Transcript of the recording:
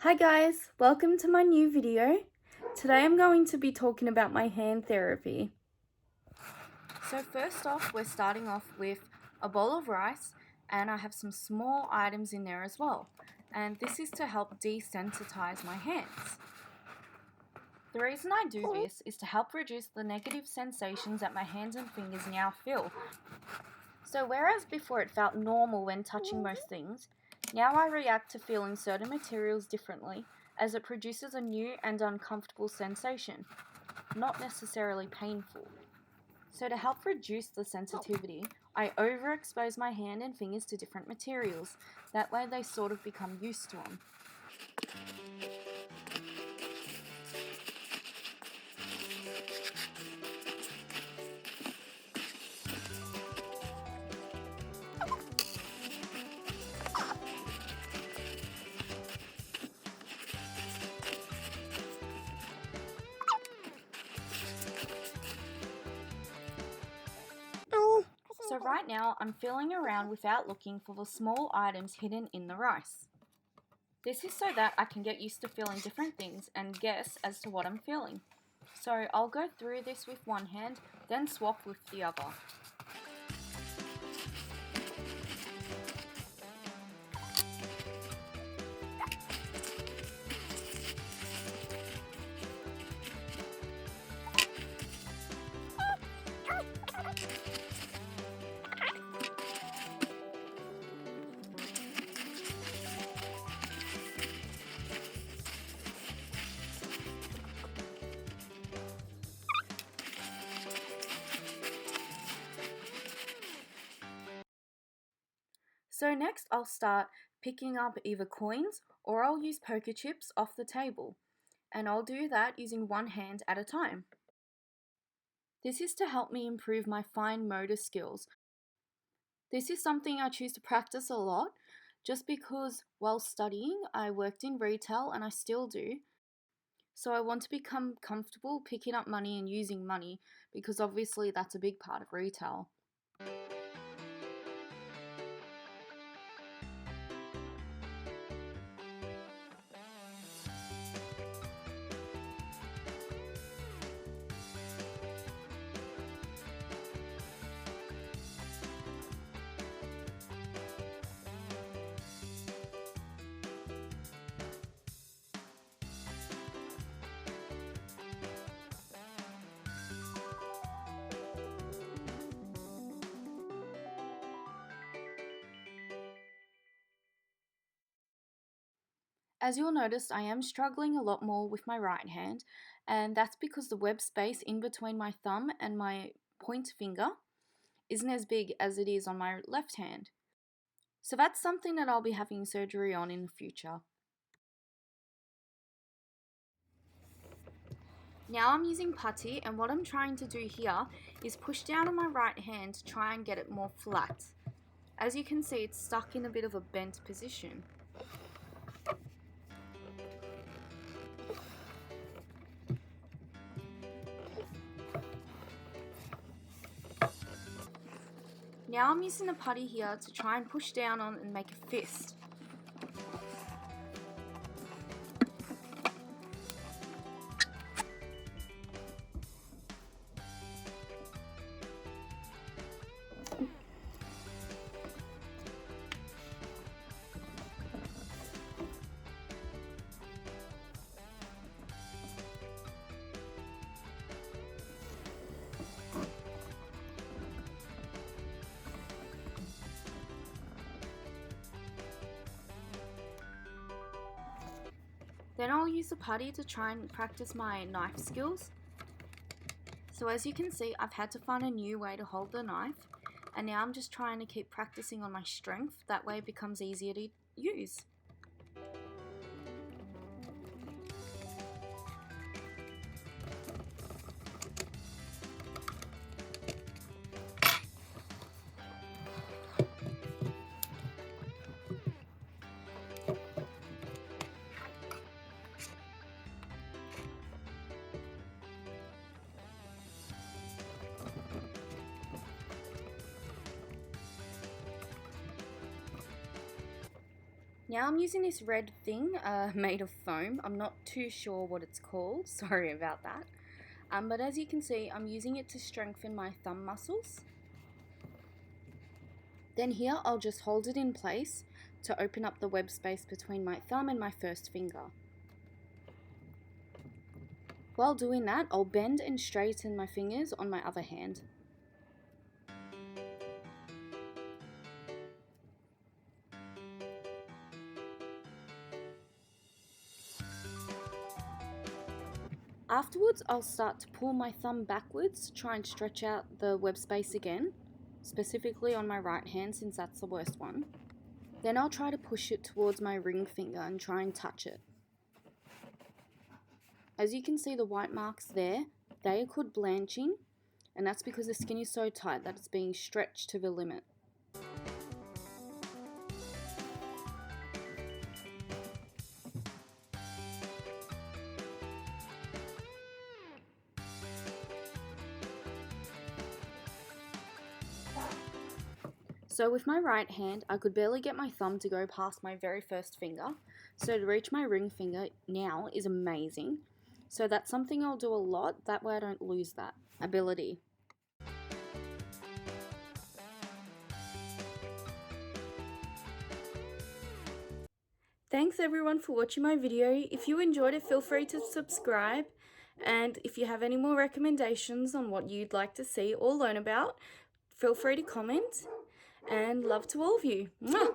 Hi guys, welcome to my new video. Today I'm going to be talking about my hand therapy. So first off, we're starting off with a bowl of rice, and I have some small items in there as well. And this is to help desensitize my hands. The reason I do this is to help reduce the negative sensations that my hands and fingers now feel. So whereas before it felt normal when touching most things, now I react to feeling certain materials differently, as it produces a new and uncomfortable sensation, not necessarily painful. So to help reduce the sensitivity, I overexpose my hand and fingers to different materials. That way they sort of become used to them. So right now I'm feeling around without looking for the small items hidden in the rice. This is so that I can get used to feeling different things and guess as to what I'm feeling. So I'll go through this with one hand, then swap with the other. So next I'll start picking up either coins or I'll use poker chips off the table, and I'll do that using one hand at a time. This is to help me improve my fine motor skills. This is something I choose to practice a lot just because while studying I worked in retail and I still do. So I want to become comfortable picking up money and using money because obviously that's a big part of retail. As you'll notice, I am struggling a lot more with my right hand, and that's because the web space in between my thumb and my point finger isn't as big as it is on my left hand. So that's something that I'll be having surgery on in the future. Now I'm using Putty, and what I'm trying to do here is push down on my right hand to try and get it more flat. As you can see, it's stuck in a bit of a bent position. Now I'm using the putty here to try and push down on and make a fist. Then I'll use the putty to try and practice my knife skills. So as you can see, I've had to find a new way to hold the knife, and now I'm just trying to keep practicing on my strength, that way it becomes easier to use. Now I'm using this red thing made of foam. I'm not too sure what it's called, sorry about that. But as you can see, I'm using it to strengthen my thumb muscles. Then here I'll just hold it in place to open up the web space between my thumb and my first finger. While doing that, I'll bend and straighten my fingers on my other hand. Afterwards, I'll start to pull my thumb backwards to try and stretch out the web space again, specifically on my right hand since that's the worst one. Then I'll try to push it towards my ring finger and try and touch it. As you can see the white marks there, they are called blanching, and that's because the skin is so tight that it's being stretched to the limit. So with my right hand, I could barely get my thumb to go past my very first finger, so to reach my ring finger now is amazing. So that's something I'll do a lot, that way I don't lose that ability. Thanks everyone for watching my video. If you enjoyed it, feel free to subscribe. And if you have any more recommendations on what you'd like to see or learn about, feel free to comment. And love to all of you. Mwah!